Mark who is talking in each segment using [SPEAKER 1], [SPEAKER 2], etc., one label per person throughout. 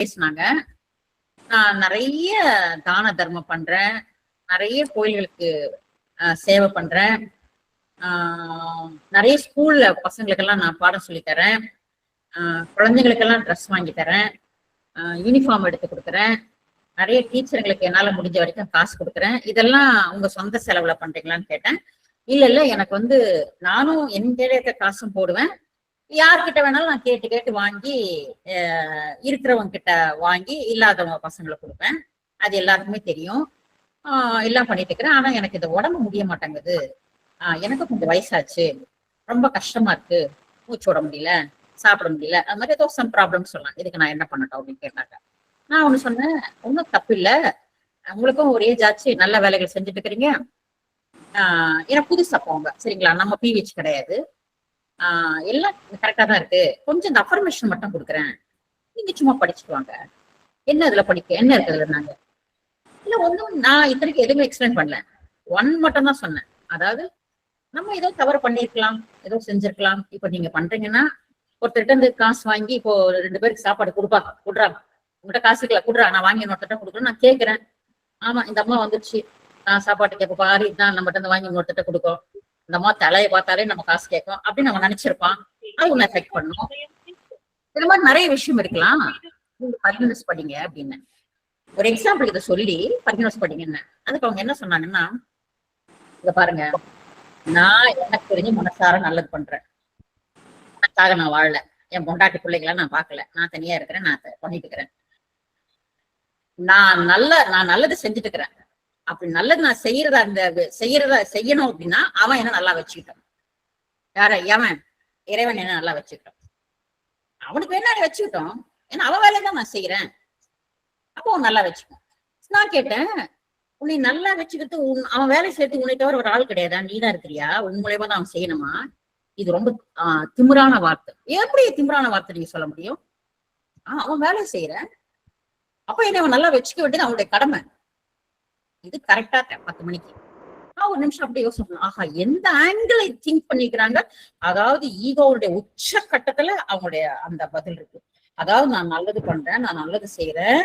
[SPEAKER 1] பேசினாங்க. நான் நிறைய தான தர்மம் பண்றேன், நிறைய கோயில்களுக்கு சேவை பண்றேன், நிறைய ஸ்கூல்ல பசங்களுக்கெல்லாம் நான் பாடம் சொல்லி தரேன், குழந்தைங்களுக்கெல்லாம் ட்ரெஸ் வாங்கி தரேன், யூனிஃபார்ம் எடுத்து கொடுக்குறேன், நிறைய டீச்சருங்களுக்கு என்னால முடிஞ்ச வரைக்கும் காசு கொடுக்குறேன். இதெல்லாம் உங்க சொந்த செலவுல பண்றீங்களான்னு கேட்டேன். இல்ல எனக்கு நானும் என் இருக்க காசும் போடுவேன், யார்கிட்ட வேணாலும் நான் கேட்டு கேட்டு வாங்கி இருக்கிறவங்க கிட்ட வாங்கி இல்லாதவங்க பசங்களுக்கு கொடுப்பேன். அது எல்லாருக்குமே தெரியும். எல்லாம் பண்ணிட்டு இருக்கிறேன். ஆனா எனக்கு இந்த உடம்பு முடிய மாட்டேங்குது, எனக்கு கொஞ்சம் வயசாச்சு, ரொம்ப கஷ்டமா இருக்கு, மூச்சு விட முடியல, சாப்பிட முடியல, அது மாதிரி ஏதோ சம் ப்ராப்ளம் சொல்லலாம். இதுக்கு நான் என்ன பண்ணட்டும் அப்படின்னு கேட்டாங்க. நான் ஒண்ணு சொன்னேன், ஒன்றும் தப்பு இல்லை, உங்களுக்கும் ஒரு ஏஜ் ஆச்சு, நல்ல வேலைகள் செஞ்சுட்டு இருக்கிறீங்க. ஏன்னா புதுசா போங்க சரிங்களா, நம்ம பிஹெச் கிடையாது, எல்லாம் கரெக்டா தான் இருக்கு, கொஞ்சம் இந்த அஃபர்மேஷன் மட்டும் கொடுக்குறேன், நீங்க சும்மா படிச்சுட்டு வாங்க. என்ன அதுல படிக்க என்ன இருக்கு அதுல? நாங்க இல்ல ஒண்ணும், நான் இத்தனைக்கு எதுவுமே எக்ஸ்பிளைன் பண்ணல, ஒன் மட்டும் தான் சொன்னேன். அதாவது நம்ம ஏதோ தவறு பண்ணிருக்கலாம், ஏதோ செஞ்சிருக்கலாம். இப்ப நீங்க பண்றீங்கன்னா ஒருத்தர்கிட்ட இருந்து காசு வாங்கி இப்போ 2 பேருக்கு சாப்பாடு குடுறாங்க, உங்கள்கிட்ட காசு இருக்கல குடுறா, நான் வாங்கி இன்னொருத்த கொடுக்குறேன், நான் கேட்கிறேன், ஆமா இந்த அம்மா வந்துருச்சு, நான் சாப்பாட்டு கேட்ப பாரு, இதுதான் நம்மகிட்ட இருந்து வாங்கி இன்னொருத்த கொடுக்கும், இந்த அம்மா தலையை பார்த்தாலே நம்ம காசு கேட்கும் அப்படின்னு நம்ம நினைச்சிருப்பான். அது ஒண்ணு எஃபெக்ட் பண்ணும். இந்த மாதிரி நிறைய விஷயம் இருக்கலாம். நீங்க பர்கினஸ் படிங்க அப்படின்னு ஒரு எக்ஸாம்பிள் இதை சொல்லி பர்கினஸ் படிங்கன்னு. அதுக்கு அவங்க என்ன சொன்னாங்கன்னா, இத பாருங்க, நான் எனக்கு தெரிஞ்சு மனசார நல்லது பண்றேன், எனக்காக நான் வாழல, என் பொண்டாட்டி பிள்ளைகளை நான் பார்க்கல, நான் தனியா இருக்கிறேன், நான் பண்ணிட்டு இருக்கிறேன், நான் நல்லது செஞ்சுட்டு இருக்கிறேன். அப்படி நல்லது நான் செய்யணும் அப்படின்னா அவன் என்ன நல்லா வச்சுக்கிட்டான், எவன் இறைவன் என்ன நல்லா வச்சுக்கிட்டான், அவனுக்கு வேணா வச்சுக்கிட்டோம், ஏன்னா அவன் வேலையை நான் செய்யறேன், அப்போ நல்லா வச்சுக்கோம். நான் கேட்டேன், உன்னை நல்லா வச்சுக்கிட்டு அவன் வேலை செய்யறதுக்கு உன்னை தவிர ஒரு ஆள் கிடையாதா, நீதான் இருக்கிறியா, உன் மூலமா தான் அவன் செய்யணுமா? இது ரொம்ப திமிரான வார்த்தை. எப்படி திமிரான வார்த்தை நீங்க சொல்ல முடியும்? அவன் வேலை செய்யறேன், அப்ப என்ன அவன் நல்லா வச்சுக்க வேண்டியது அவனுடைய கடமை. இது கரெக்டா 10 மணிக்கு. ஒரு நிமிஷம் அப்படியே யோசனை, ஆஹா எந்த ஆங்கிளை திங்க் பண்ணிக்கிறாங்க. அதாவது ஈகோவுடைய உச்ச கட்டத்துல அவங்களுடைய அந்த பதில் இருக்கு. அதாவது நான் நல்லது பண்றேன், நான் நல்லது செய்யறேன்,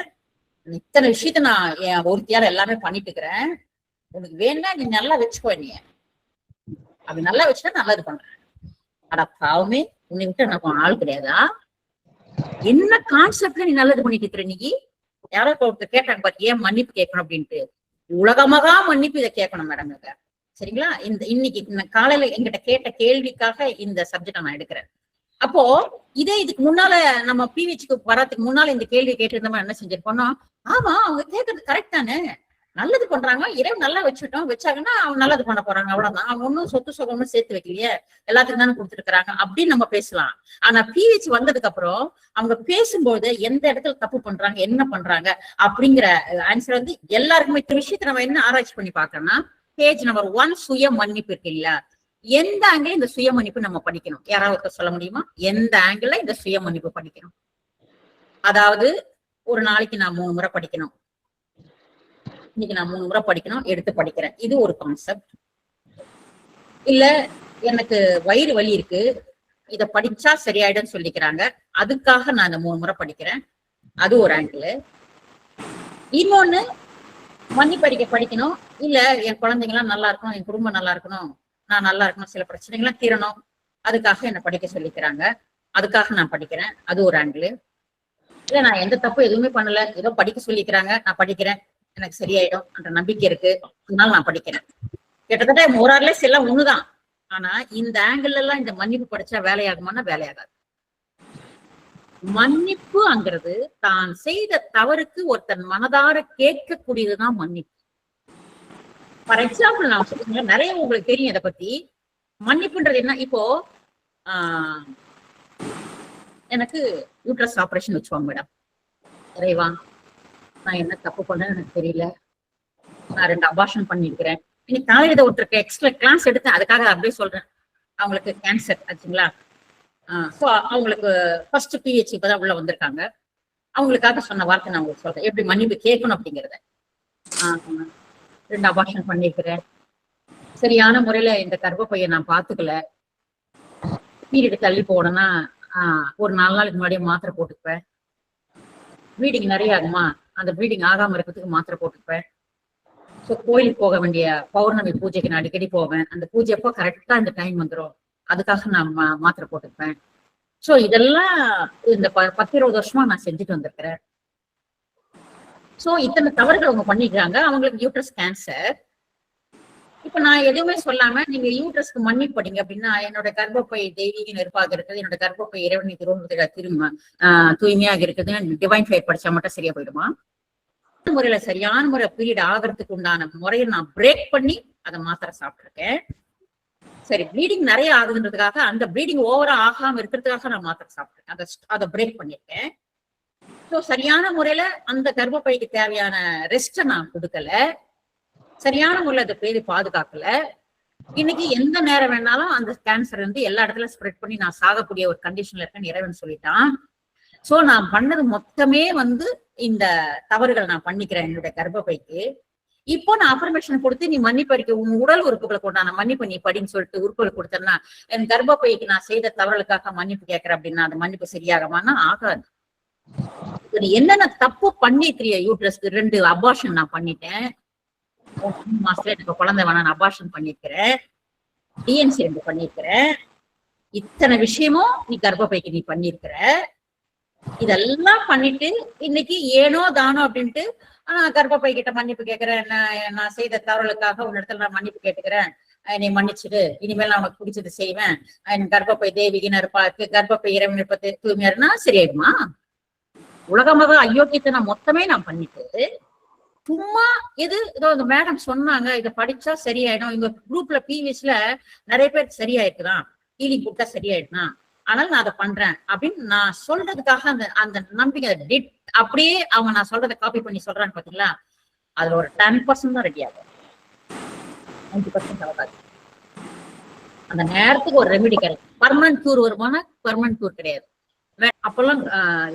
[SPEAKER 1] இத்தனை விஷயத்த நான் என் ஒருத்தியால எல்லாமே பண்ணிட்டு இருக்கிறேன், உனக்கு வேணா நீ நல்லா வச்சுக்கோ, நீ அப்படி நல்லா வச்சுட்டா நல்லது பண்றேன். அட பாவமே, உன்னை விட்டு எனக்கு ஆள் கிடையாதா? என்ன கான்செப்ட்ல நீ நல்லது பண்ணிட்டு இருக்கிற? நீ யாரோ ஒருத்தர் கேட்டாங்க பாரு, ஏன் மன்னிப்பு கேட்கணும் அப்படின்ட்டு. உலகமகா மன்னிப்பு இதை கேட்கணும் மேடம். சரிங்களா? இன்னைக்கு காலையில என்கிட்ட கேட்ட கேள்விக்காக இந்த சப்ஜெக்ட நான் எடுக்கிறேன். அப்போ இதுக்கு முன்னால நம்ம பிஹெச்க்கு வர்றதுக்கு முன்னால இந்த கேள்வி கேட்டிருந்தோமா என்ன செஞ்சிருப்போம்னா, ஆமா அவங்க கேட்கறது கரெக்ட் தானே, நல்லது பண்றாங்க, இறைவன் நல்லா வச்சாங்கன்னா அவங்க நல்லது பண்ண போறாங்க, அவ்வளவுதான், அவங்க ஒன்னும் சொத்து சுகம்னு சேர்த்து வைக்கலையே, எல்லாத்துக்கும் தானே கொடுத்துருக்காங்க அப்படின்னு நம்ம பேசலாம். ஆனா பிஹெச் வந்ததுக்கு அப்புறம் அவங்க பேசும்போது எந்த இடத்துல தப்பு பண்றாங்க, என்ன பண்றாங்க அப்படிங்கிற ஆன்சர் எல்லாருக்குமே இந்த விஷயத்த நம்ம என்ன ஆராய்ச்சி பண்ணி பார்க்கணும்னா, பேஜ் நம்பர் 1 சுய மன்னிப்பு இருக்கு இல்லையா, எந்த ஆங்கிள் இந்த சுய மன்னிப்பு நம்ம படிக்கணும்? யாராவது சொல்ல முடியுமா? எந்த ஆங்கிள் இந்த சுய மன்னிப்பு படிக்கணும்? அதாவது ஒரு நாளைக்கு நான் 3 முறை படிக்கணும், இன்னைக்கு நான் 3 முறை படிக்கணும், எடுத்து படிக்கிறேன், இது ஒரு கான்செப்ட். இல்ல எனக்கு வயிறு வலி இருக்கு, இத படிச்சா சரியாயிடும் சொல்லிக்கிறாங்க, அதுக்காக நான் இந்த 3 முறை படிக்கிறேன், அது ஒரு ஆங்கிள். இன்னொன்னு மன்னிப்பு படிக்கணும், இல்ல என் குழந்தைங்க எல்லாம் நல்லா இருக்கணும், என் குடும்பம் நல்லா இருக்கணும், நான் நல்லா இருக்கணும், சில பிரச்சனைகள்லாம் தீரணும், அதுக்காக என்ன படிக்க சொல்லிக்கிறாங்க, அதுக்காக நான் படிக்கிறேன், அது ஒரு ஆங்கிள். இல்ல நான் எந்த தப்பு எதுவுமே பண்ணல, ஏதோ படிக்க சொல்லிக்கிறாங்க, நான் படிக்கிறேன், எனக்கு சரியாயிடும் என்ற நம்பிக்கை இருக்கு, அதனால நான் படிக்கிறேன். கிட்டத்தட்ட மோரார்லெஸ் எல்லாம் ஒண்ணுதான். ஆனா இந்த ஆங்கிள் எல்லாம் இந்த மன்னிப்பு படிச்சா வேலையாகுமானா வேலையாகாது. மன்னிப்புங்கிறது தான் செய்த தவறுக்கு ஒருத்தன் மனதார கேட்கக்கூடியதுதான் மன்னிப்பு. ஃபார் எக்ஸாம்பிள் நான் சொல்லுங்க, நிறைய உங்களுக்கு தெரியும் இதை பத்தி. மன்னிப்புன்றது என்ன? இப்போ எனக்கு யூட்ரஸ் ஆபரேஷன் வச்சுவாங்க மேடம், இறைவா நான் என்ன தப்பு பண்ணேன்னு எனக்கு தெரியல, நான் 2 அபார்ஷன் பண்ணிருக்கிறேன், இன்னைக்கு காலையில ஒருத்தருக்கு எக்ஸ்ட்ரா கிளாஸ் எடுத்தேன், அதுக்காக அப்படியே சொல்றேன். அவங்களுக்கு கேன்சர் ஆச்சுங்களா, ஸோ அவங்களுக்கு ஃபர்ஸ்ட் பிஹெச் இப்பதான் உள்ள வந்திருக்காங்க, அவங்களுக்காக சொன்ன வார்த்தை நான் உங்களுக்கு சொல்றேன், எப்படி மன்னிப்பு கேட்கணும் அப்படிங்கிறத. 2 அபார்ஷன் பண்ணிருக்கிறேன், சரியான முறையில இந்த கர்ப்பப்பையை நான் பாத்துக்கல, பீரியட் தள்ளி போனேன்னா ஒரு 4 நாளுக்கு முன்னாடியே மாத்திரை போட்டுக்குவேன், ப்ளீடிங் நிறைய ஆகுமா, அந்த ப்ளீடிங் ஆகாம இருக்கிறதுக்கு மாத்திரை போட்டுப்பேன். சோ கோயிலுக்கு போக வேண்டிய பௌர்ணமி பூஜைக்கு நான் அடிக்கடி போவேன். அந்த பூஜை அப்போ கரெக்டா அந்த டைம் வந்துடும், அதுக்காக நான் மாத்திரை போட்டுப்பேன். சோ இதெல்லாம் இந்த 10-20 வருஷமா நான் செஞ்சுட்டு வந்திருக்கிறேன். சோ இத்தனை தவறுகள் அவங்க பண்ணிக்கிறாங்க, அவங்களுக்கு யூட்ரஸ் கேன்சர். இப்ப நான் எதுவுமே சொல்லாம நீங்க யூட்ரஸ்க்கு மன்னிப்பு படிங்க அப்படின்னா, என்னோட கர்ப்பப்பை தெய்வீக நெருப்பாக இருக்குது, என்னோட கர்ப்பப்பை இறைவனை திரும்ப தூய்மையாக இருக்குது, டிவைன் ஃபயர் படிச்சா மட்டும் சரியா போயிடுமா? முறையில சரியான முறை பீரியட் ஆகிறதுக்கு உண்டான முறையை நான் பிரேக் பண்ணி அதை மாத்திரை சாப்பிட்டிருக்கேன். சரி, ப்ளீடிங் நிறைய ஆகுதுன்றதுக்காக அந்த ப்ளீடிங் ஓவரா ஆகாம இருக்கிறதுக்காக நான் மாத்திரை சாப்பிட்டேன், அதை பிரேக் பண்ணிருக்கேன். ஸோ சரியான முறையில அந்த கர்ப்பப்பைக்கு தேவையான ரெஸ்ட நான் கொடுக்கல, சரியான முறையில அதை பேரு பாதுகாக்கல. இன்னைக்கு எந்த நேரம் வேணாலும் அந்த கேன்சர் வந்து எல்லா இடத்துல ஸ்ப்ரெட் பண்ணி நான் சாகக்கூடிய ஒரு கண்டிஷன்ல இருக்கேன்னு இறைவன் சொல்லிட்டான். சோ நான் பண்ணது மொத்தமே வந்து இந்த தவறுகள் நான் பண்ணிக்கிறேன் என்னுடைய கர்ப்பப்பைக்கு. இப்போ நான் அஃபர்மேஷன் கொடுத்து நீ மன்னிப்பு அடிக்க, உன் உடல் உறுப்புகளை கொண்டான மன்னிப்பு நீ படின்னு சொல்லிட்டு உறுப்புகள் கொடுத்தேன்னா, என் கர்ப்பப்பைக்கு நான் செய்த தவறுகளுக்காக மன்னிப்பு கேட்கிறேன் அப்படின்னா அந்த மன்னிப்பு சரியாகமானா ஆகாது. என்னென்ன தப்பு பண்ணிக்கிறிய யூட்ரஸ்க்கு 2 அபார்ஷன் நான் பண்ணிட்டேன், 3 மாசத்துல எனக்கு குழந்தை வேணாம் அபார்ஷன் பண்ணிருக்கிறேன், டிஎன்சி 2 பண்ணிருக்கிறேன், இத்தனை விஷயமும் நீ கர்ப்பப்பைக்கு நீ பண்ணிருக்கிற. இதெல்லாம் பண்ணிட்டு இன்னைக்கு ஏனோ தானோ அப்படின்ட்டு கர்ப்பப்பை கிட்ட மன்னிப்பு கேட்கிறேன், நான் செய்த தவறுகளுக்காக உன் இடத்துல நான் மன்னிப்பு கேட்டுக்கிறேன், என்னை மன்னிச்சுடு, இனிமேல் நான் உனக்கு பிடிச்சது செய்வேன், என் கர்ப்பப்பை தேவிகின்னு இருப்பா, கர்ப்பப்பை இறைவன் இருப்பது தூய்மையா சரியாயிடுமா? உலகமாக அயோக்கியத்தை நான் மொத்தமே நான் பண்ணிட்டு சும்மா இது ஏதோ இந்த மேடம் சொன்னாங்க இதை படிச்சா சரியாயிடும், எங்க குரூப்ல பிவிஎஸ்ல நிறைய பேருக்கு சரியாயிருக்குதான், ஹீலிங் கொடுத்தா சரியாயிடுதான், ஆனால் நான் அதை பண்றேன் அப்படின்னு நான் சொல்றதுக்காக அந்த அந்த நம்பிக்கை அப்படியே அவங்க நான் சொல்றதை காப்பி பண்ணி சொல்றான்னு பாத்தீங்களா, அதுல ஒரு 10% தான் ரெடி ஆகும், 90% ஆகாது. அந்த நேரத்துக்கு ஒரு ரெமெடி கிடைக்கும். பர்மனன்ட் கியூர் வருமானா பர்மனன்ட் கியூர் கிடையாது. அப்பெல்லாம்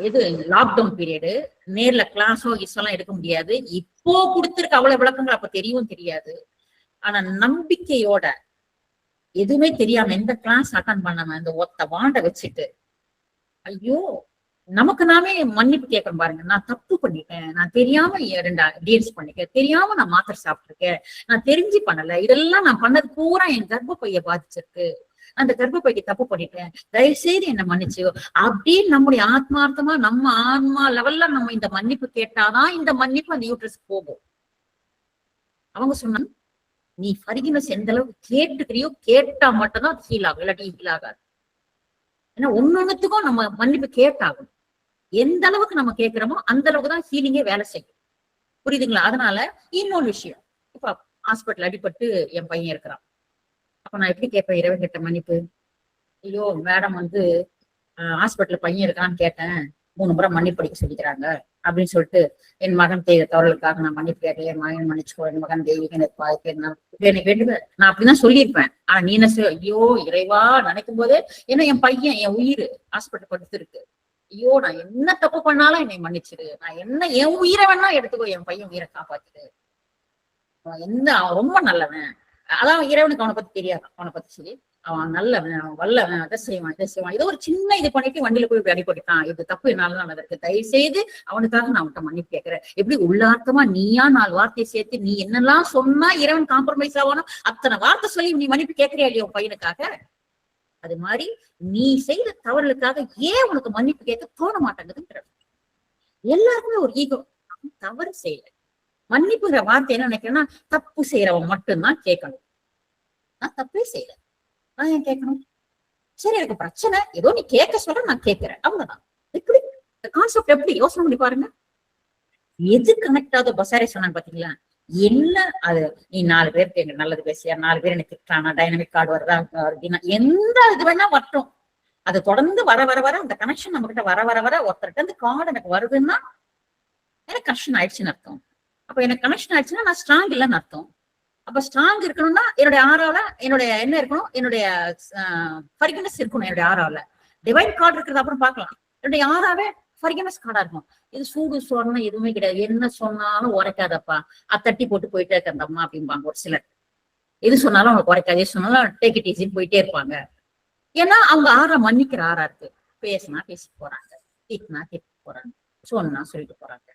[SPEAKER 1] எது லாக்டவுன் பீரியடு, நேர்ல கிளாஸோ எல்லாம் எடுக்க முடியாது. இப்போ கொடுத்திருக்க அவ்வளவு விளக்கங்கள் அப்ப தெரியவும் தெரியாது. ஆனா நம்பிக்கையோட எதுவுமே தெரியாம எந்த கிளாஸ் அட்டன் பண்ணாம இந்த ஒத்த வாண்ட வச்சுட்டு ஐயோ நமக்கு நாமே மன்னிப்பு கேட்கறோம் பாருங்க, நான் தப்பு பண்ணிட்டேன், நான் தெரியாம 2 டீல்ஸ் பண்ணிட்டேன், தெரியாம நான் மாத்திரை சாப்பிட்டிருக்கேன், நான் தெரிஞ்சு பண்ணல, இதெல்லாம் நான் பண்ணது பூரா என் கர்ப்பப்பைய பாதிச்சிருக்கு, அந்த கர்ப்பப்பைக்கு தப்பு பண்ணிட்டேன், தயவுசெய்து என்ன மன்னிச்சு அப்படின்னு நம்முடைய ஆத்மார்த்தமா நம்ம ஆன்மா லெவல்ல நம்ம இந்த மன்னிப்பு கேட்டாதான் இந்த மன்னிப்பு அந்த யூட்ரஸ் போகும். அவங்க சொன்னாங்க நீ ஃபர்கிவ்னஸ் எந்த அளவுக்கு கேட்டுக்கிறியோ கேட்டா மட்டும்தான் ஹீல் ஆகும், இல்லாட்டி ஹீல் ஆகாது. ஏன்னா ஒன்னொன்னுத்துக்கும் நம்ம மன்னிப்பு கேட்டாகும், எந்த அளவுக்கு நம்ம கேட்கிறோமோ அந்த அளவுக்கு தான் ஹீலிங்கே வேலை செய்யும். புரியுதுங்களா? அதனால இன்னொரு விஷயம், இப்ப ஹாஸ்பிட்டல் அடிபட்டு என் பையன் இருக்கிறான், அப்ப நான் எப்படி கேட்பேன் இறைவன் கிட்ட மன்னிப்பு? ஐயோ மேடம் வந்து ஹாஸ்பிட்டல் பையன் இருக்கான்னு கேட்டேன், 3 முறை மன்னிப்பு அடிக்க சொல்லிக்கிறாங்க அப்படின்னு சொல்லிட்டு என் மகன் செய்த தவறுகளுக்காக நான் மன்னிப்பு கேட்டேன், என் மகன் மன்னிச்சுக்கோ, என் மகன் தெய்வீக எனக்கு வேண்டுவேன், நான் அப்படிதான் சொல்லியிருப்பேன். ஆனா நீ என்ன ஐயோ இறைவா நினைக்கும் போதே, ஏன்னா என் பையன் என் உயிர் ஹாஸ்பிட்டல் படுத்திருக்கு, ஐயோ நான் என்ன தப்பு பண்ணாலும் என்னை மன்னிச்சிரு, நான் என்ன என் உயிரை வேணா எடுத்துக்கோ, என் பையன் உயிரை காப்பாத்துரு, அவன் ரொம்ப நல்லவன், அதான் இறைவனுக்கு அவனை பத்தி தெரியாது, அவனை பத்தி சொல்லி அவன் நல்லவன், அவன் வல்லவன், அதை செய்வான் இதை செய்வான், ஏதோ ஒரு சின்ன இது பண்ணிட்டு வண்டியில போய் அடிபட்டுட்டான், இது தப்பு என்னாலதான் நடந்திருக்கு, தயவு செய்து அவனுக்காக நான் அவன்கிட்ட மன்னிப்பு கேட்கிறேன். எப்படி உள்ளார்த்தமா நீயா 4 வார்த்தையை சேர்த்து நீ என்னெல்லாம் சொன்னா இறைவன் காம்ப்ரமைஸ் ஆகணும், அத்தனை வார்த்தை சொல்லி நீ மன்னிப்பு கேட்கிறியா இல்லையா உன் பையனுக்காக? அது மாதிரி நீ செய்த தவறுகளுக்காக ஏன் உனக்கு மன்னிப்பு கேட்க தோண மாட்டேங்குதுன்ற எல்லாருக்குமே ஒரு ஈகோ. தவறு செய்யல, மன்னிப்புங்கிற வார்த்தை என்ன நினைக்கிறேன்னா தப்பு செய்யறவன் மட்டும்தான் கேட்கணும், நான் தப்பே செய்யல நான் ஏன் கேட்கணும்? சரி எனக்கு பிரச்சனை ஏதோ நீ கேட்க சொல்ற நான் கேட்கிறேன், அவ்வளவுதான். எப்படி இந்த கான்செப்ட் எப்படி யோசனை பண்ணி பாருங்க. எது கனெக்ட் ஆகுதோ பசாரே சொன்னான்னு பாத்தீங்களா, என்ன அது நீ 4 பேருக்கு எங்க நல்லது பேசியா, 4 பேர் எனக்கு திட்டானா, டைனமிக் கார்டு வருதா அப்படின்னா எந்த இது வேணா வரட்டும், அது தொடர்ந்து வர வர வர அந்த கனெக்ஷன் நம்ம கிட்ட வர வர வர ஒருத்தர்கிட்ட இந்த கார்டு எனக்கு வருதுன்னா எனக்கு கனெக்ஷன் ஆயிடுச்சுன்னு அர்த்தம். அப்ப எனக்கு கனெக்ஷன் ஆயிடுச்சுன்னா நான் ஸ்ட்ராங் இல்லைன்னு அர்த்தம். அப்ப ஸ்ட்ராங் இருக்கணும்னா என்னுடைய ஆறாவில என்னுடைய என்ன இருக்கணும், என்னுடைய ஃபர்கிவ்னஸ் இருக்கணும். என்னுடைய ஆறாவில டிவைன் கார்டு இருக்கிறது அப்புறம் பார்க்கலாம். என்னுடைய ஆறாவே ஃபர்கிவ்னஸ் கார்டா இருக்கும். இது சூடு சோறுனா எதுவுமே கிடையாது, என்ன சொன்னாலும் உரைக்காதப்பா, தட்டி போட்டு போயிட்டே இருக்க அந்த அம்மா அப்படிம்பாங்க ஒரு சிலர். எது சொன்னாலும் அவங்க உரைக்காது, எது சொன்னாலும் டேக் இட் ஈஸின்னு போயிட்டே இருப்பாங்க. ஏன்னா அவங்க ஆறா மன்னிக்கிற ஆறா இருக்கு. பேசினா பேசி போறாங்க, திட்டினா திட்டு போறாங்க. சொன்னா சொல்லிட்டு போறாங்க.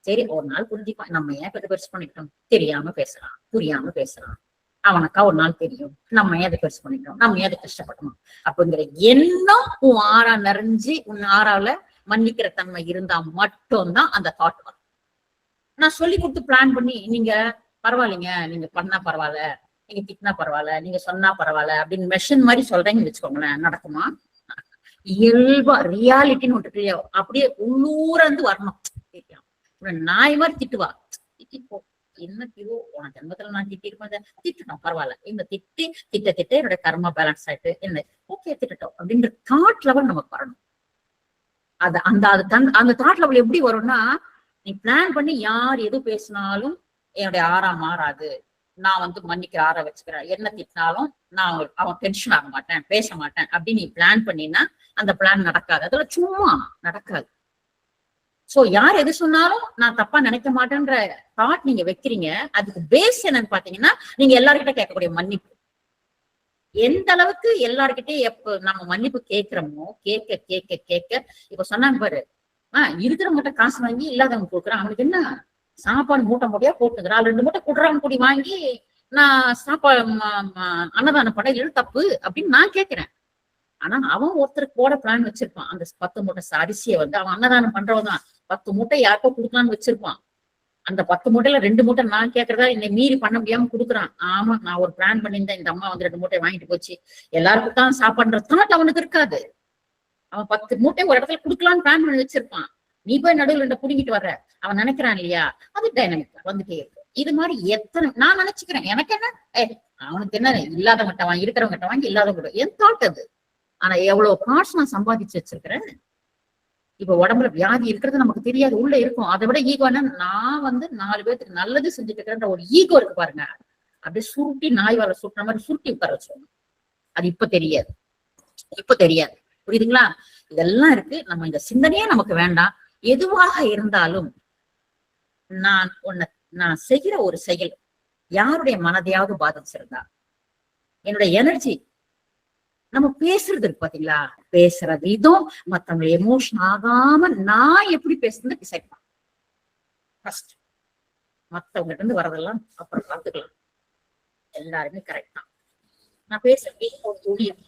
[SPEAKER 1] சரி ஒரு நாள் புரிஞ்சுப்பான், நம்ம ஏன் இப்ப பெருசு பண்ணிக்கிட்டோம், தெரியாம பேசுறான், புரியாம பேசுறான், அவனுக்கா ஒரு நாள் தெரியும், நம்ம ஏன் அதை பெருசு பண்ணிட்டோம், நம்ம ஏன் அதை கஷ்டப்படணும் அப்படிங்கிற எண்ணம் உன் ஆறா நிறைஞ்சு உன் ஆறால மன்னிக்கிற தன்மை இருந்தா மட்டும்தான் அந்த தாட் வரும். நான் சொல்லி கொடுத்து பிளான் பண்ணி நீங்க பரவாயில்லைங்க, நீங்க பண்ணா பரவாயில்ல, நீங்க திட்டினா பரவாயில்ல, நீங்க சொன்னா பரவாயில்ல அப்படின்னு மெஷின் மாதிரி சொல்றீங்கன்னு வச்சுக்கோங்களேன், நடக்குமா? இயல்பா ரியாலிட்டின்னு விட்டுட்டு அப்படியே உள்ளூரந்து வரணும். நாய் மாதிரி திட்டுவா, திட்டிப்போ என்ன திரு உன ஜென்மத்துல நான் திட்டிருப்பேன், திட்டணும் பரவாயில்ல, இந்த திட்டி திட்ட திட்ட என்னோட கர்மா பேலன்ஸ் ஆயிட்டு என்ன ஓகே திட்டட்டும் அப்படின்ற தாட் லெவல் நமக்கு வரணும். அது அந்த அந்த தாட் லெவல் எப்படி வரும்னா, நீ பிளான் பண்ணி யார் எது பேசினாலும் என்னுடைய ஆறா மாறாது, நான் மன்னிக்கிற ஆற வச்சுக்கிறேன், என்ன திட்டினாலும் நான் அவன் டென்ஷன் ஆக மாட்டேன், பேச மாட்டேன் அப்படின்னு நீ பிளான் பண்ணினா அந்த பிளான் நடக்காது. அதெல்லாம் சும்மா நடக்காது. சோ யார் எது சொன்னாலும் நான் தப்பா நினைக்க மாட்டேன்ற தாட் நீங்க வைக்கிறீங்க. அதுக்கு பேஸ் என்னன்னு பாத்தீங்கன்னா, நீங்க எல்லார்கிட்ட கேட்கக்கூடிய மன்னிப்பு. எந்த அளவுக்கு எல்லார்கிட்டே எப்ப நம்ம மன்னிப்பு கேட்கிறோமோ, கேட்க கேட்க கேட்க இப்ப சொன்னாங்க பாரு, இருக்கிறவங்கிட்ட காசு வாங்கி இல்லாதவங்க கொடுக்குறான், அவனுக்கு என்ன சாப்பாடு மூட்டை மூட்டையா போட்டுக்கிறான், 2 மூட்டை குடுறாங்க கூடி வாங்கி நான் சாப்பாடு அன்னதான படையில தப்பு அப்படின்னு நான் கேட்கிறேன். ஆனா அவன் ஒருத்தருக்கு போட பிளான் வச்சிருப்பான். அந்த 10 மூட்டை அரிசியை அவன் அன்னதானம் பண்றவதான் 10 மூட்டை யாருக்கோ கொடுக்கலான்னு வச்சிருப்பான். அந்த 10 மூட்டையில 2 மூட்டை நான் கேட்கறதா என்னை மீறி பண்ண முடியாம கொடுக்குறான். ஆமா நான் ஒரு பிளான் பண்ணியிருந்தேன், இந்த அம்மா 2 மூட்டை வாங்கிட்டு போச்சு, எல்லாருக்கும் தான் சாப்பாடுற தாட் அவனுக்கு இருக்காது. அவன் 10 மூட்டை ஒரு இடத்துல கொடுக்கலான்னு பிளான் பண்ணி வச்சிருப்பான். நீ போய் நடுவில் 2 புடிங்கிட்டு வர்ற, அவன் நினைக்கிறான் இல்லையா, அது டைனமிக் வந்துட்டே இருக்கு. இது மாதிரி எத்தனை நான் நினைச்சுக்கிறேன், எனக்கு என்ன அவனுக்கு என்ன இல்லாதவங்கிட்ட வாங்கி இருக்கிறவங்கிட்ட வாங்கி இல்லாதவங்க என் தாட் அது. ஆனா எவ்வளவு பார்ட்ஸ் நான் சம்பாதிச்சு வச்சிருக்கிறேன். இப்ப உடம்புல வியாதி இருக்கிறது நமக்கு தெரியாது, உள்ள இருக்கும். அதை விட ஈகோ என்ன, நான் 4 பேருக்கு நல்லது செஞ்சுட்டு இருக்கிறேன்ற ஒரு ஈகோ இருக்கு பாருங்க, அப்படியே சுருட்டி நாய் வாழ சுட்டுற மாதிரி சுருட்டி உட்கார வச்சோம். அது இப்ப தெரியாது, இப்ப தெரியாது. புரியுதுங்களா? இதெல்லாம் இருக்கு. நம்ம இந்த சிந்தனையே நமக்கு வேண்டாம். எதுவாக இருந்தாலும் நான் செய்கிற ஒரு செயல் யாருடைய மனதையாவது பாதிச்சிருந்தா, என்னுடைய எனர்ஜி, நம்ம பேசுறது இருக்கு பாத்தீங்களா, பேசுற விதம் மத்தவங்க எமோஷன் ஆகாம நான் எப்படி பேசுறது டிசைட் பண்ண, ஃபர்ஸ்ட் மத்தவங்க இருந்து வரதெல்லாம் அப்புறம் பார்த்துக்கலாம். எல்லாருமே கரெக்ட் தான். நான் பேசுறது ஒரு ஊழியம்,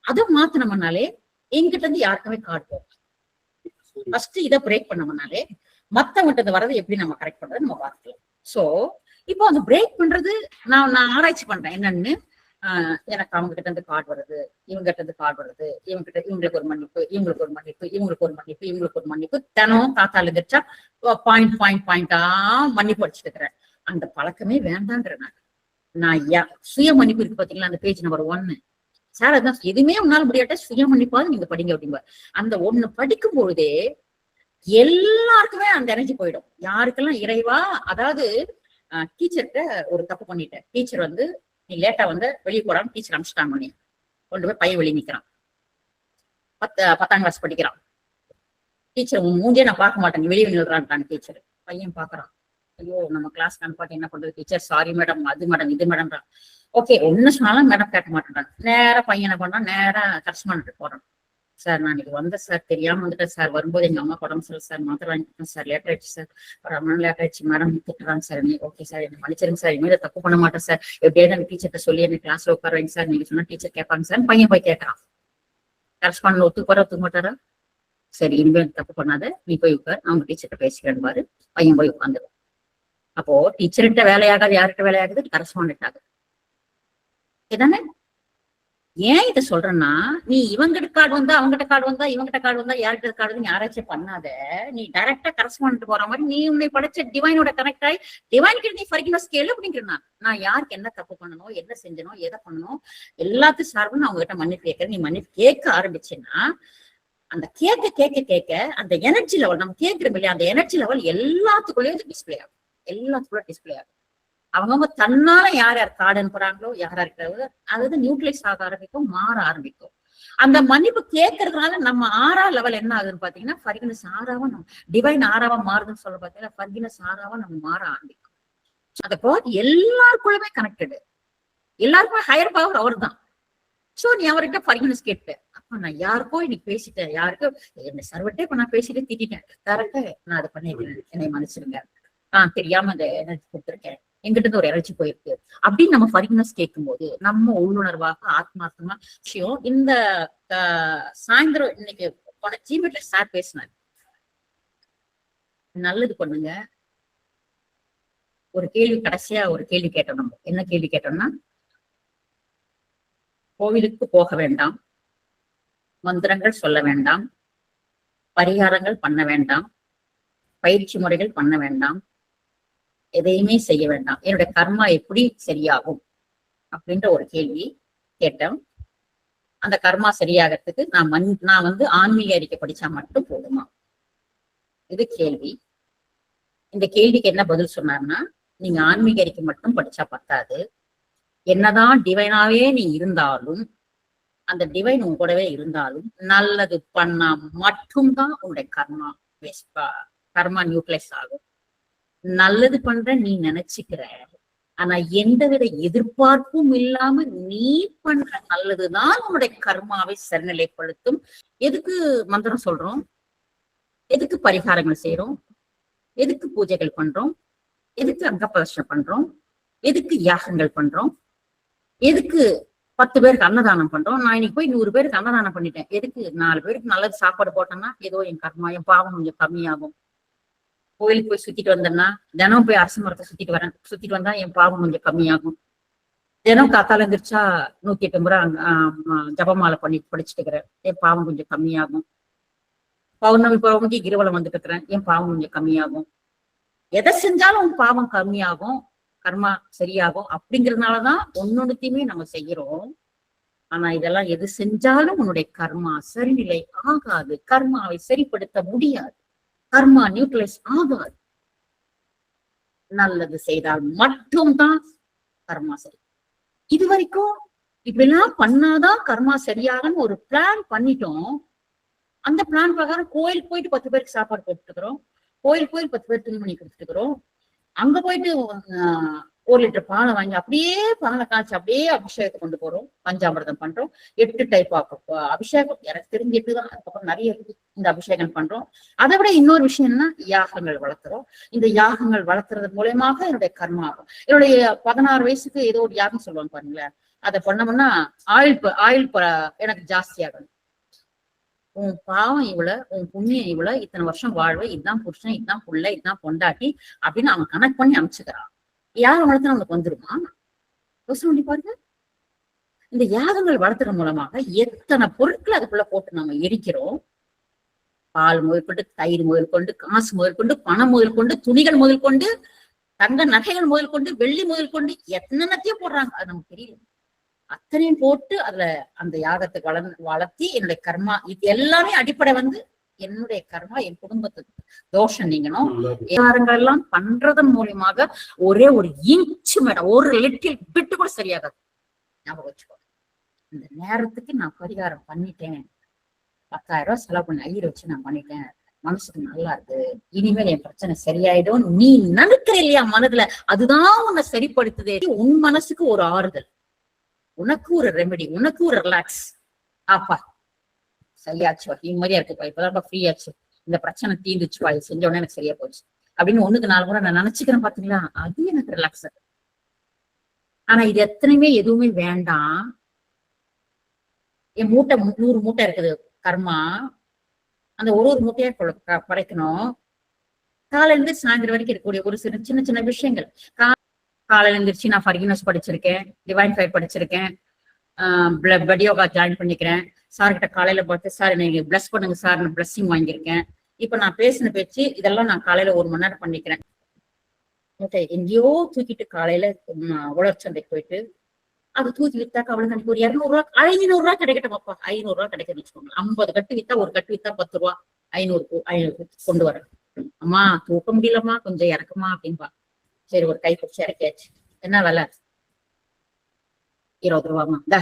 [SPEAKER 1] அதை மாத்தினோம்னாலே எங்கிட்ட இருந்து யாருக்குமே காட்டுவோம். ஃபர்ஸ்ட் இதை பிரேக் பண்ணோம்னாலே மத்தவங்கிட்ட இருந்து வரதை எப்படி நம்ம கரெக்ட் பண்றது நம்ம பார்த்துக்கலாம். சோ இப்போ அந்த பிரேக் பண்றது நான் ஆராய்ச்சி பண்றேன் என்னன்னு. எனக்கு அவங்க கிட்ட இருந்து கார்டு வருது, இவங்க கிட்ட இருந்து கார்டு வருது, இவங்களுக்கு ஒரு மன்னிப்பு, இவங்களுக்கு ஒரு மன்னிப்பு, இவங்களுக்கு ஒரு மன்னிப்பு, இவங்களுக்கு ஒரு மன்னிப்பு, தினம் காத்தால இருந்துச்சா பாயிண்டா மன்னிப்பு அடிச்சுட்டு இருக்கிறேன். அந்த பழக்கமே வேண்டான்ற நான் சுய மன்னிப்பு இருக்கு பாத்தீங்களா, அந்த பேஜ் நம்பர் 1 சார், அதான் எதுவுமே உன்னால முடியாட்ட சுய மன்னிப்பாவது நீங்க படிங்க அப்படிங்க. அந்த 1 படிக்கும் பொழுதே எல்லாருக்குமே அந்த எனர்ஜி போயிடும். யாருக்கெல்லாம் இறைவா, அதாவது டீச்சர்கிட்ட ஒரு தப்பு பண்ணிட்டேன், டீச்சர் நீ லேட்டா வெளியே போறான்னு டீச்சர் அனுப்பிச்சிட்டாங்க, பண்ணி கொண்டு போய் பையன் வெளியே நிக்கிறான், 10ஆம் கிளாஸ் படிக்கிறான். டீச்சர் மூஞ்சே நான் பார்க்க மாட்டேன், வெளியே நில்றான்ட்டாங்க டீச்சர். பையன் பாக்குறான், ஐயோ நம்ம கிளாஸ் அனுப்பாட்டி என்ன பண்றது டீச்சர், சாரி மேடம், அது மேடம் இது மேடம்ன்றான். ஓகே ஒன்னு சொன்னாலும் மேடம் கேட்க மாட்டேன்றாங்க. நேரா பையனை பண்றான், நேரா கரஸ்பாண்ட் போறான். சார் நான் இன்னைக்கு வந்தேன் சார், தெரியாம வந்துட்டேன் சார், வரும்போது எங்க அம்மா உடம்பு சரியில்லை சார், மாத்திரை வாங்கிட்டேன் சார், லேட் ஆயிடுச்சு சார், ஒரு 1 மணி லேட் ஆயிடுச்சு மேடம் திட்டுறாங்க சார். ஓகே சார் என்ன மன்னிச்சிருங்க சார், இனிமேல் தப்பு பண்ண மாட்டேன் சார், எப்படியாவது அந்த டீச்சர்கிட்ட சொல்லி என்ன கிளாஸ்ல உட்கார வைங்க சார், நீங்க சொன்னா டீச்சர் கேட்பாங்க சார். பையன் போய் கேட்கறான், கரஸ்பாண்ட் ஒத்துக்க மாட்டாரா, சரி இனிமேல் தப்பு பண்ணாத, நீ போய் உட்கார், அவங்க டீச்சர்கிட்ட பேசிக்கிறேன் பாரு. பையன் போய் உட்காந்துடும். அப்போ டீச்சர்கிட்ட வேலையாகாது, யார்கிட்ட வேலையாகுது, கரஸ்பாண்ட் ஆகுது. இதானே? ஏன் இதை சொல்றேன்னா, நீ இவங்கிட்ட கார்டு வந்தா அவங்ககிட்ட கார்டு வந்தா இவங்கிட்ட கார்டு வந்தா யார்கிட்ட கார்டு வந்து யாராச்சும் பண்ணாத, நீ டைரக்டா கரஸ்பாண்ட் போற மாதிரி நீ உன்னை படைச்ச டிவைனோட கனெக்ட் ஆகி டிவைன் கிட்ட நீ ஃபர்கிவ்னஸ் கேளு அப்படிங்கிறேன். நான் யாருக்கு என்ன தப்பு பண்ணணும், என்ன செஞ்சணும், எதை பண்ணணும், எல்லாத்தையும் சார்பு நான் உங்ககிட்ட மன்னிப்பு கேட்கறேன். நீ மன்னிப்பு கேட்க ஆரம்பிச்சேன்னா அந்த கேட்க கேட்க கேட்க அந்த எனர்ஜி லெவல் நம்ம கேட்கிறோம் இல்லையா, அந்த எனர்ஜி லெவல் எல்லாத்துக்குள்ளேயும் டிஸ்பிளே ஆகும், எல்லாத்துக்குள்ள டிஸ்பிளே ஆகும். அவங்க தன்னால யார் யார் கார்டு அனுப்புறாங்களோ, யாரா இருக்கிறது அதாவது நியூட்ரலைஸ் ஆக ஆரம்பிக்கும், மாற ஆரம்பிக்கும். அந்த மன்னிப்பு கேட்கறதுனால நம்ம 6ஆம் லெவல் என்ன ஆகுதுன்னு பாத்தீங்கன்னா, ஃபர்கிவ்னஸ் 6ஆவா நம்ம டிவைன் 6ஆவா மாறுதுன்னு சொல்ல பாத்தீங்கன்னா, ஃபர்கிவ்னஸ் 6ஆவா நம்ம மாற ஆரம்பிக்கும். அந்த பவர் எல்லாருக்குள்ளயுமே கனெக்டடு, எல்லாருக்குமே ஹையர் பவர் அவர் தான். சோ நீ அவர்கிட்ட ஃபர்கிவ்னஸ் கேட்ப. அப்ப நான் யாருக்கோ இன்னைக்கு பேசிட்டேன், யாருக்கோ என்ன சர்வட்டே இப்ப நான் பேசிட்டு திட்டேன், கரெக்டா நான் அதை பண்ணிருக்கேன், என்னை மன்னிச்சிருங்க, தெரியாம அந்த எனர்ஜி கொடுத்துருக்கேன், எங்கிட்ட இருந்து ஒரு எனர்ஜி போயிருக்கு அப்படின்னு நம்ம ஃபர்கிவ்னஸ் கேட்கும்போது நம்ம உள்ளுணர்வாக ஆத்மார்த்தமா விஷயம். இந்த சாயந்தரம் இன்னைக்கு ஜிமெட்ல சார் பேசினார், நல்லது பண்ணுங்க. ஒரு கேள்வி கடைசியா ஒரு கேள்வி கேட்டோம். நம்ம என்ன கேள்வி கேட்டோம்னா, கோவிலுக்கு போக வேண்டாம், மந்திரங்கள் சொல்ல வேண்டாம், பரிகாரங்கள் பண்ண வேண்டாம், பயிற்சி முறைகள் பண்ண வேண்டாம், எதையுமே செய்ய வேண்டாம், என்னுடைய கர்மா எப்படி சரியாகும் அப்படின்ற ஒரு கேள்வி கேட்டோம். அந்த கர்மா சரியாகிறதுக்கு நான் வந்து ஆன்மீக அறிக்கை படிச்சா மட்டும் போதுமா? இது கேள்வி. இந்த கேள்விக்கு என்ன பதில் சொன்னார்னா, நீங்க ஆன்மீக அறிக்கை மட்டும் படிச்சா பத்தாது, என்னதான் டிவைனாவே நீ இருந்தாலும், அந்த டிவைன் உங்க கூடவே இருந்தாலும் நல்லது பண்ணா மட்டும்தான் உன்னுடைய கர்மா நியூட்ரலைஸ் ஆகும். நல்லது பண்ற நீ நினைச்சுக்கிற, ஆனா எந்தவித எதிர்பார்ப்பும் இல்லாம நீ பண்ற நல்லதுதான் உன்னுடைய கர்மாவை சரிநிலைப்படுத்தும். எதுக்கு மந்திரம் சொல்றோம், எதுக்கு பரிகாரங்கள் செய்யறோம், எதுக்கு பூஜைகள் பண்றோம், எதுக்கு அங்க பிரதர்ஷனம் பண்றோம், எதுக்கு யாகங்கள் பண்றோம், எதுக்கு 10 பேருக்கு அன்னதானம் பண்றோம். நான் இன்னைக்கு போய் 100 பேருக்கு அன்னதானம் பண்ணிட்டேன், எதுக்கு? 4 பேருக்கு நல்லது சாப்பாடு போட்டேன்னா ஏதோ என் கர்மா, என் பாவம் கொஞ்சம் கம்மியாகும். கோயிலுக்கு போய் சுத்திட்டு வந்தேன்னா, தினம் போய் அரசு மரத்தை சுத்திட்டு வந்தா என் பாவம் கொஞ்சம் கம்மியாகும். தினம் காத்தால இருந்துச்சா 108 முறை ஜபமாலை படிச்சுட்டு இருக்கிறேன், என் பாவம் கொஞ்சம் கம்மியாகும். பௌர்ணமிக்கு கிருவலம் வந்துட்டு இருக்கிறேன், என் பாவம் கொஞ்சம் கம்மியாகும். எதை செஞ்சாலும் உன் பாவம் கம்மியாகும், கர்மா சரியாகும். அப்படிங்கறதுனாலதான் ஒன்னொன்னுத்தையுமே நம்ம செய்யறோம். ஆனா இதெல்லாம் எது செஞ்சாலும் உன்னுடைய கர்மா சரிநிலை ஆகாது, கர்மாவை சரிப்படுத்த முடியாது, கர்மா நியூட்ரலைஸ் ஆகாது. நல்லது செய்தால் மட்டும்தான் கர்மா சரி. இது வரைக்கும் இப்படிலாம் பண்ணாதான் கர்மா சரியாகன்னு ஒரு பிளான் பண்ணிட்டோம். அந்த பிளான் பிரகாரம் கோயிலுக்கு போயிட்டு 10 பேருக்கு சாப்பாடு போட்டுட்டு இருக்கிறோம், கோயிலுக்கு போய் 10 பேர் துணிமணி கொடுத்துட்டு இருக்கிறோம், அங்க போயிட்டு 1 லிட்டர் பாலை வாங்கி அப்படியே பாலை காய்ச்சி அப்படியே அபிஷேகத்தை கொண்டு போறோம், பஞ்சாமிர்தம் பண்றோம். 8 டைப் ஆஃப் அபிஷேகம், எனக்கு தெரிஞ்சு 8 தான், அதுக்கப்புறம் நிறைய இந்த அபிஷேகம் பண்றோம். அதை விட இன்னொரு விஷயம் என்னன்னா, யாகங்கள் வளர்த்துறோம். இந்த யாகங்கள் வளர்த்துறது மூலயமாக என்னுடைய கர்மா ஆகும். என்னுடைய 16 வயசுக்கு ஏதோ ஒரு யாகம் சொல்லுவாங்க பாருங்களேன், அதை பண்ணோம்னா ஆயுள் எனக்கு ஜாஸ்தி ஆகணும். உன் பாவம் இவ்வளவு, உன் புண்ணியம் இவ்வளவு, இத்தனை வருஷம் வாழ்வு, இதுதான் புருஷன், இதுதான் புள்ள, இதுதான் பொண்டாட்டி அப்படின்னு அவன் கனெக்ட் பண்ணி அமைச்சுக்கிறான். யாகம் வளர்த்து நமக்கு வந்துருமா? யோசனை பண்ணி பாருங்க. இந்த யாகங்கள் வளர்த்துற மூலமாக எத்தனை பொருட்கள் அதுக்குள்ள போட்டு நம்ம எரிக்கிறோம். பால் முதல் கொண்டு, தயிர் முதல் கொண்டு, காசு முதல் கொண்டு, பணம் முதல் கொண்டு, துணிகள் முதல் கொண்டு, தங்க நகைகள் முதல் கொண்டு, வெள்ளி முதல் கொண்டு, எத்தனைத்தையும் போடுறாங்க, அது நமக்கு தெரியல. அத்தனையும் போட்டு அதுல அந்த யாகத்தை வளர்த்தி என்னுடைய கர்மா, இது எல்லாமே அடிப்படை வந்து என்னுடைய கர்மா, என் குடும்பத்துக்கு தோஷம் நீங்கணும். யாருங்கள் எல்லாம் பண்றதன் மூலியமாக ஒரே ஒரு இன்ச்சு மேடம், ஒரு லிட்டில் பிட்டு கூட சரியாகாது. ஞாபகம் வச்சுக்கோ. இந்த நேரத்துக்கு நான் பரிகாரம் பண்ணிட்டேன், 10,000 ரூபாய் செலவு பண்ணி ஐயரை வச்சு நான் பண்ணிட்டேன், மனசுக்கு நல்லா இருக்கு, இனிமேல் என் பிரச்சனை சரியாயிடும் நீ நினைக்கிற இல்லையா மனதுல, அதுதான் உன்னை சரிப்படுத்துதே. உன் மனசுக்கு ஒரு ஆறுதல், உனக்கு ஒரு ரெமெடி, உனக்கு ஒரு ரிலாக்ஸ். ஆப்பா சரியாச்சுவா, நிம்மதியா இருக்குப்பா, இப்பதான் ஃப்ரீ ஆச்சு, இந்த பிரச்சனை தீர்ந்துச்சுப்பா, இது செஞ்ச உடனே எனக்கு சரியா போச்சு அப்படின்னு 1க்கு 4 முறை நான் நினைச்சுக்கிறேன் பாத்தீங்களா, அது எனக்கு ரிலாக்ஸ். ஆனா இது எத்தனையுமே எதுவுமே வேண்டாம். என் மூட்டை 100 மூட்டை இருக்குது கர்மா, அந்த ஒரு மூட்டையா படைக்கணும். காலையில இருந்து சாயந்தரம் வரைக்கும் இருக்கக்கூடிய ஒரு சின்ன சின்ன விஷயங்கள். காலையில இருந்துச்சு நான் ஃபர்கிவ்னஸ் படிச்சிருக்கேன், டிவைன் ஃபயர் படிச்சிருக்கேன், பிளட் யோகா ஜாயின் பண்ணிக்கிறேன். சார் கிட்ட காலையில பார்த்து, சார் நீங்க பிளஸ் பண்ணுங்க சார், நான் பிளஸ்ஸிங் வாங்கியிருக்கேன். இப்ப நான் பேசின பேச்சு இதெல்லாம் நான் காலையில 1 மணி நேரம் பண்ணிக்கிறேன். எங்கேயோ தூக்கிட்டு காலையில உழவர் சந்தைக்கு போயிட்டு அது தூக்கி வித்தாக்க அவளுக்கு ஒரு 200 ரூபாய் 500 ரூபாய் கிடைக்கட்டும் பாப்பா, 500 ரூபாய் கிடைக்குன்னு வச்சுக்கோங்க. 50 கட்டு வித்தா, ஒரு கட்டு வித்தா 10 ரூபா, 500 கொண்டு வரேன். அம்மா தூக்க முடியலம்மா, கொஞ்சம் இறக்குமா அப்படின்பா. சரி ஒரு கை பிடிச்சி இறக்கியாச்சு. என்ன விலை? 20 ரூபாமா. இந்த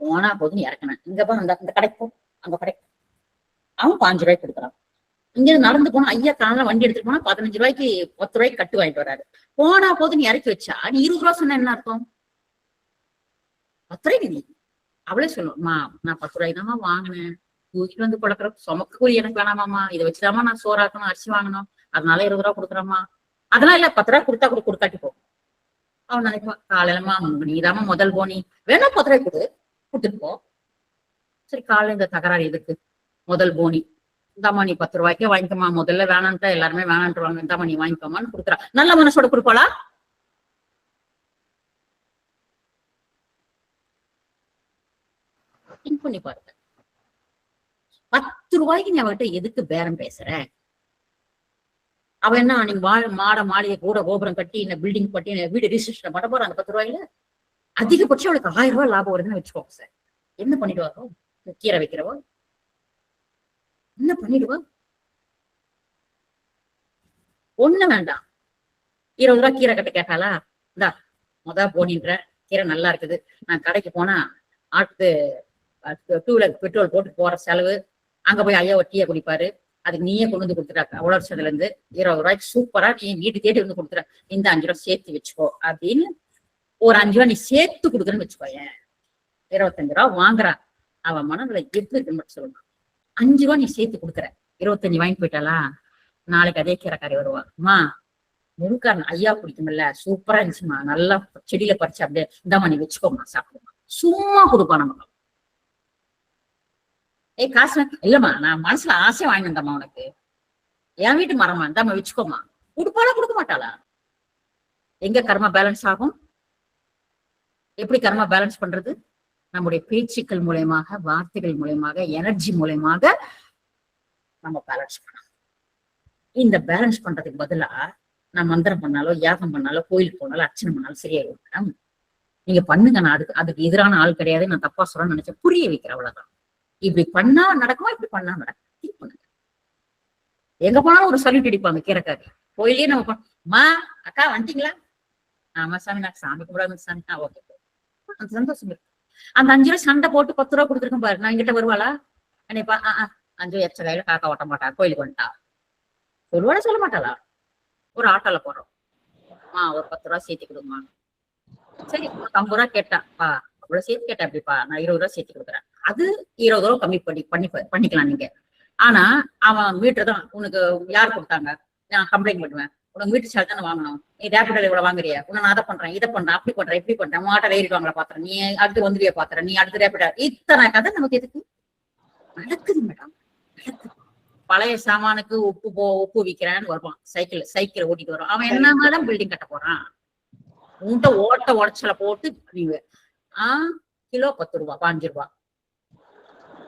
[SPEAKER 1] போனா போதுன்னு இறக்கினேன். இங்க போ, இந்த கடைக்கு போ, அங்க கடைக்கு. அவன் 5 ரூபாய்க்கு கொடுக்குறான். இங்க நடந்து போனா, ஐயா காலைல வண்டி எடுத்துட்டு போனா 15 ரூபாய்க்கு 10 ரூபாய்க்கு கட்டு வாங்கிட்டு வராரு. போனா போதுன்னு இறக்கி வச்சா நீ 20 ரூபா சொன்ன என்ன அர்த்தம்? 10 ரூபாய்க்கு நீ அவளே சொல்லுவாம்மா, நான் 10 ரூபாய்க்கு தாம்மா வாங்கினேன், தூக்கிட்டு வந்து பழக்கிற சுமக்கு கூலி எனக்கு வேணாமாம்மா, இதை வச்சுதாம்மா நான் சோறாக்கணும், அரிசி வாங்கணும், அதனால 20 ரூபா கொடுக்குறேம்மா. அதெல்லாம் இல்ல, 10 ரூபா கொடுத்தா கொடுக்காட்டி போ. அவன் நினைப்பான், காலையிலமா நீதாம்மா முதல் போனி, வேணா 10 ரூபாய் கொடுத்துட்டு போ. சரி, காலையில இந்த தகராறு எதுக்கு? முதல் போனி இந்தாம்மா, நீ 10 ரூபாய்க்கே வாங்கிக்கமா, முதல்ல வேணான்ட்டா எல்லாருமே வேணான்ட்டுருவாங்க, இந்தாம்மா நீ வாங்கிக்கோமான்னு கொடுக்குறா. நல்ல மனசோட கொடுப்பாளா? திங்க் பண்ணி பாருங்க. 10 ரூபாய்க்கு நீ அவகிட்ட எதுக்கு பேரம் பேசுற? அவ என்ன நீங்க மாட மாளிகை கூட கோபுரம் கட்டி இந்த பில்டிங் கட்டி வீடு ரிஜிஸ்ட்ரேஷன் பண்ண போற அந்த 10 ரூபாயில அதிகபட்சம் அவளுக்கு 1000 ரூபாய் லாபம் வருதுன்னு வச்சுக்கோங்க சார். என்ன பண்ணிடுவாரோ? கீரை வைக்கிறவோ என்ன பண்ணிடுவா? ஒண்ணு வேண்டாம், 20 ரூபாய் கீரை கட்ட கேட்டாளா, இந்தா போனின்ற கீரை நல்லா இருக்குது, நான் கடைக்கு போனா ஆட்டு 2 வீலர் பெட்ரோல் போட்டு போற செலவு, அங்க போய் ஐயா ஒரு டீயை குடிப்பாரு, அதுக்கு நீயே கொண்டு வந்து கொடுத்துட்டாக்க அவ்வளவு வருஷத்துல இருந்து 20 ரூபாய்க்கு சூப்பரா நீ வீட்டு தேடி வந்து கொடுத்துற, இந்த 5 ரூபாய் சேர்த்து வச்சுக்கோ அப்படின்னு ஒரு 5 ரூபாய் நீ சேர்த்து கொடுக்குறேன்னு வச்சுக்கோயேன். 25 ரூபாய் வாங்குறான், அவன் மனதுல எப்படி இருக்குன்னு மட்டும் சொல்லணும். 5 ரூபாய் நீ சேர்த்து கொடுக்குற, 25 வாங்கி போயிட்டாளா, நாளைக்கு அதே கீரைக்காரி வருவா, அம்மா முழுக்காரன் ஐயா பிடிக்கும்ல, சூப்பரா இருந்துச்சுமா, நல்லா செடியில பறிச்சு அப்படியே இந்தாம்மா நீ வச்சுக்கோமா சாப்பிடுமா, சும்மா கொடுப்பா நமக்கு. காசு இல்லம்மா, நான் மனசுல ஆசையா வாங்கி வந்தம்மா, உனக்கு என் வீட்டு மரமா இந்தாம்மா வச்சுக்கோமா, கொடுப்பாளா கொடுக்க மாட்டாளா? எங்க கர்மா பேலன்ஸ் ஆகும்? எப்படி கர்மா பேலன்ஸ் பண்றது? நம்முடைய பேச்சுக்கள் மூலயமாக, வார்த்தைகள் மூலயமாக, எனர்ஜி மூலயமாக நம்ம பேலன்ஸ் பண்ணணும். இந்த பேலன்ஸ் பண்றதுக்கு பதிலா நான் மந்திரம் பண்ணாலோ, யாகம் பண்ணாலோ, கோயிலுக்கு போனாலும், அர்ச்சனை பண்ணாலும் சரியாயிடும் மேடம். நீங்க பண்ணுங்க, நான் அதுக்கு எதிரான ஆள் கிடையாது, நான் தப்பா சொல்றேன்னு நினைச்சேன், புரிய வைக்கிறேன், அவ்வளவுதான். இப்படி பண்ணா நடக்குமா, இப்படி பண்ணா நடக்கும். பண்ணுங்க. எங்க போனாலும் ஒரு சொல்லிட்டு அடிப்பாங்க கீரைக்காரி. கோயிலே நம்ம மா அக்கா வந்துட்டீங்களா? ஆமா சாமி, நான் சாமி கும்பிடாம சாமி. ஓகே, அந்த சந்தோஷம் இருக்கு. அந்த 5 ரூபாய் சண்டை போட்டு 10 ரூபாய் கொடுத்துருக்கேன் பாரு, நான் என்கிட்ட வருவாளா? நினைப்பா 5 எச்ச கையில காக்கா ஓட்ட மாட்டா, கோயிலுக்கு வந்துட்டா சொல்லுவாட, சொல்ல மாட்டாளா? ஒரு ஆட்டோல போறோம், ஒரு 10 ரூபாய் சேர்த்து கொடுமா. சரி, 50 ரூபாய் கேட்டாப்பா, அவ்வளவு சேர்த்து கேட்டா எப்படிப்பா, நான் 20 ரூபாய் சேர்த்து கொடுக்குறேன். அது 20 ரூபாய் கம்மி பண்ணிக்கலாம் நீங்க. ஆனா அவன் வீட்டுதான் உனக்கு யார் கொடுத்தாங்க, நான் கம்ப்ளைண்ட் பண்ணுவேன், உனக்கு வீட்டு சார்ஜ் தானே வாங்கணும், நீ ரேபிடோல இவ்வளவு வாங்குறியா, நான் அதை பண்றேன், இதை பண்றேன், அப்படி பண்றேன், இப்படி பண்றேன், மாட்டை ஏறிடுவாங்களா பாத்திரம், நீ அடுத்து வந்துருவியா பாத்திரம், நீ அடுத்து ரேபிடோ, இத்தனை கதை நமக்கு எதுக்கு நடக்குது மேடம், நடக்குது. பழைய சாமானுக்கு உப்பு விற்கிறேன்னு வருவான், சைக்கிள் ஓட்டிட்டு வரும், அவன் என்ன மேடம் பில்டிங் கட்ட போறான், உன்கிட்ட ஓட்ட உடச்சல போட்டு நீங்க கிலோ 10 ரூபாய் 5 ரூபாய்,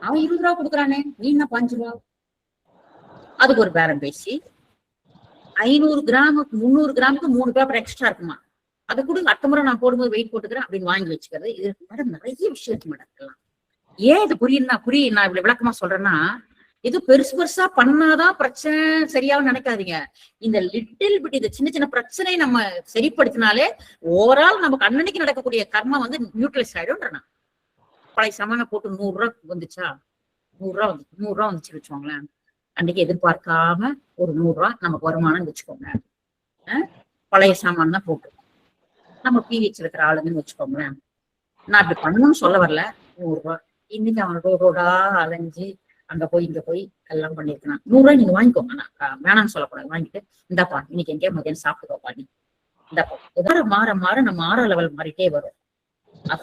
[SPEAKER 1] அவன் 20 ரூபாய் கொடுக்குறானே, நீ என்ன 5 ரூபாய்? அதுக்கு ஒரு பேரம் பேசி 500 கிராமுக்கு 300 கிராமுக்கு 3 பேப்பர் எக்ஸ்ட்ரா இருக்குமா, அதை கூட அடுத்த முறை நான் போடும்போது வெயிட் போட்டுக்கிறேன் அப்படின்னு வாங்கி வச்சுக்கிறது. இது மேடம் நிறைய விஷயம் இருக்கு மேடம். எல்லாம் ஏன் இது புரியும் நான் இவ்வளவு விளக்கமா சொல்றேன்னா, இது பெருசா பண்ணாதான் பிரச்சனை சரியாவும் நினைக்காதீங்க. இந்த லிட்டில் பிட், இந்த சின்ன சின்ன பிரச்சனையை நம்ம சரிப்படுத்தினாலே ஓவரால் நமக்கு அன்னன்னைக்கு நடக்கக்கூடிய கர்மா வந்து நியூட்ரலைஸ் ஆயிடும். பழைய சாமான போட்டு 100 ரூபாய் வந்துச்சா, 100 ரூபாய் வந்துச்சு வச்சுக்கோங்களேன், அன்னைக்கு எதிர்பார்க்காம ஒரு 100 ரூபாய் நமக்கு வருமானம் வச்சுக்கோங்க. பழைய சாமான் தான் போட்டு நம்ம பிஹெச் இருக்கிற ஆளுங்கன்னு வச்சுக்கோங்களேன். நான் அப்படி பண்ணணும்னு சொல்ல வரல. 100 ரூபாய் இன்னைக்கு அவன் ரோடா அலைஞ்சு அங்க போய் இங்க போய் எல்லாம் பண்ணிருக்கான். 100 ரூபாய் நீங்க வாங்கிக்கோங்க, நான் வேணாம்னு சொல்லக்கூடாது, வாங்கிட்டு இந்தாப்பா இன்னைக்கு எங்கேயா மதியானம் சாப்பிட்டுக்கோப்பா, நீ இந்தாப்பா. எதாவது மாற நம்ம ஆற லெவல் மாறிட்டே வரும்.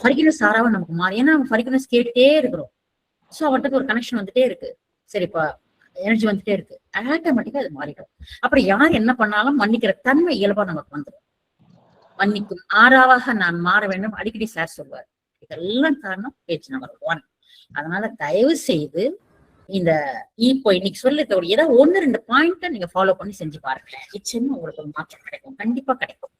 [SPEAKER 1] ஃபர்கினஸ் ஆறாவ நமக்கு மாறி, ஏன்னா நம்ம ஃபர்கினஸ் கேட்டுட்டே இருக்கிறோம். சோ அவர்கிட்ட ஒரு கனெக்ஷன் வந்துட்டே இருக்கு, சரிப்பா எனர்ஜி வந்துட்டே இருக்கு, ஆட்டோமேட்டிக்கா அது மாறிடும். அப்புறம் யார் என்ன பண்ணாலும் மன்னிக்கிற தன்மை இயல்பா நமக்கு வந்துடும். மன்னிக்கும் ஆறாவாக நான் மாற வேண்டும் அடிக்கடி சார் சொல்வார். இதெல்லாம் காரணம் பேச்சு நம்பர் 1. அதனால தயவு செய்து இந்த இப்போ இன்னைக்கு சொல்லிருக்க ஏதாவது 1-2 பாயிண்ட நீங்க ஃபாலோ பண்ணி செஞ்சு பாருங்க, நிச்சயமா உங்களுக்கு ஒரு மாற்றம் கிடைக்கும், கண்டிப்பா கிடைக்கும்.